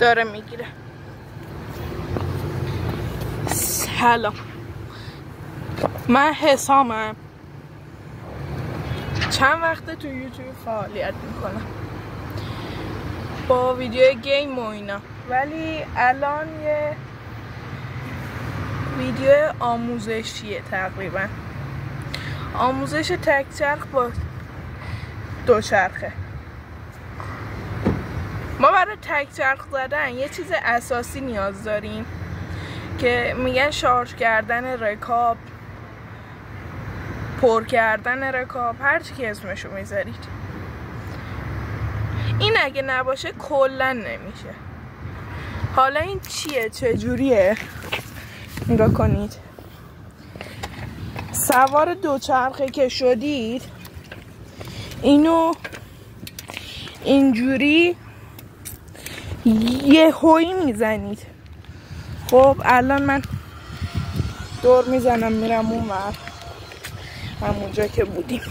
داره میگیره. سلام، من حسامم. چند وقته تو یوتیوب فعالیت میکنم با ویدیو گیم و اینا، ولی الان یه ویدیو آموزشیه، تقریبا آموزش تک چرخ با دوچرخه. ما برای تک چرخ زدن یه چیز اساسی نیاز داریم که میگن شارژ کردن رکاب، پر کردن رکاب، هرچی که اسمشو میذارید. این اگه نباشه کلا نمیشه. حالا این چیه؟ چجوریه؟ نگاه کنید. سوار دوچرخه که شدید، اینو اینجوری یه هوی میزنید. خب الان من دور میزنم میرم اون ور، همونجا که بودیم.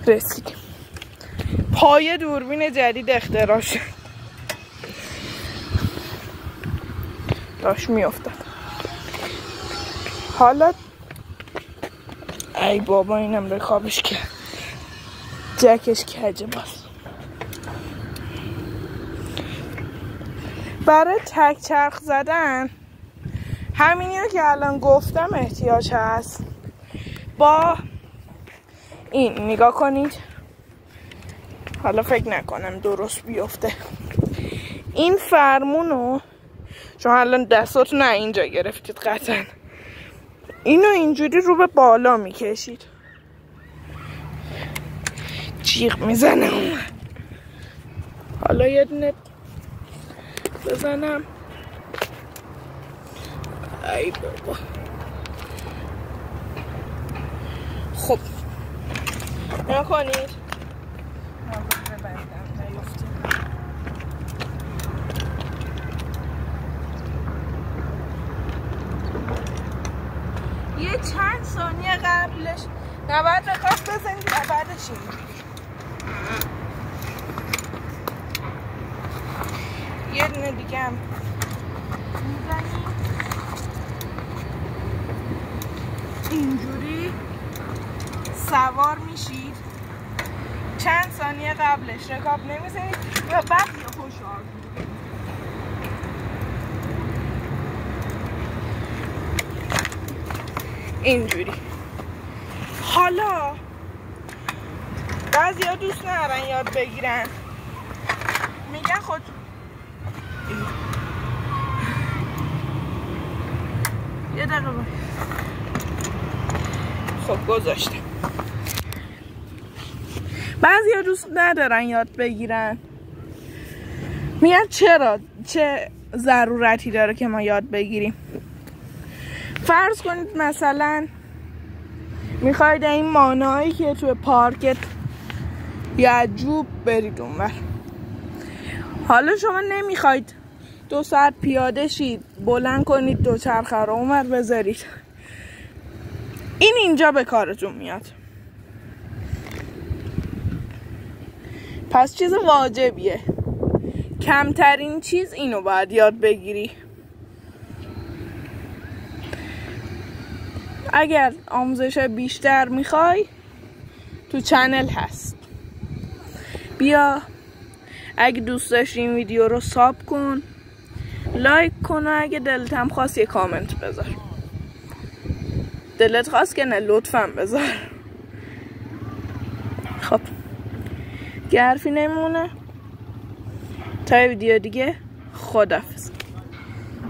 رسیدیم. پای دوربین جدید اختراع شد، داشت میافتاد. حالا ای بابا، اینم رکابش کرد، جکش کجه. باز برای تک چرخ زدن همینی رو که الان گفتم احتیاج هست. با این نگاه کنید، حالا فکر نکنم درست بیفته. این فرمونو شما الان دستاتون نه اینجا گرفتید، قطعا اینو اینجوری رو به بالا میکشید، جیغ میزنه. حالا یه دونه بزنم. ای بابا. خب نگاه کنید، یه چند ثانیه قبلش نباید رکاب بزنید و بعدش یه دونه دیگه هم میزنید اینجوری سوار میشید. چند ثانیه قبلش رکاب نمیزنید و بعد یه خوشحال اینجوری. حالا بعضی ها دوست ندارن یاد بگیرن، میگن خود یه دقیقه خب گذاشتم. بعضی ها دوست ندارن یاد بگیرن، میگن چرا، چه ضرورتی داره که ما یاد بگیریم. فرض کنید مثلا میخواید این مانعایی که توی پارکت یا جوب برید اونور. حالا شما نمیخواید 2 ساعت پیاده شید، بلند کنید دوچرخه رو اونور بذارید، این اینجا به کارتون میاد. پس چیز واجبیه، کمترین چیز اینو باید یاد بگیری. اگر آموزش بیشتر میخوای تو چنل هست، بیا اگه دوست داشتی این ویدیو رو ساب کن، لایک کن و اگه دلت هم خواست یه کامنت بذار. دلت خواست که نه، لطفاً بذار. خب گرفی نمونه تا ویدیو دیگه. خداحافظ.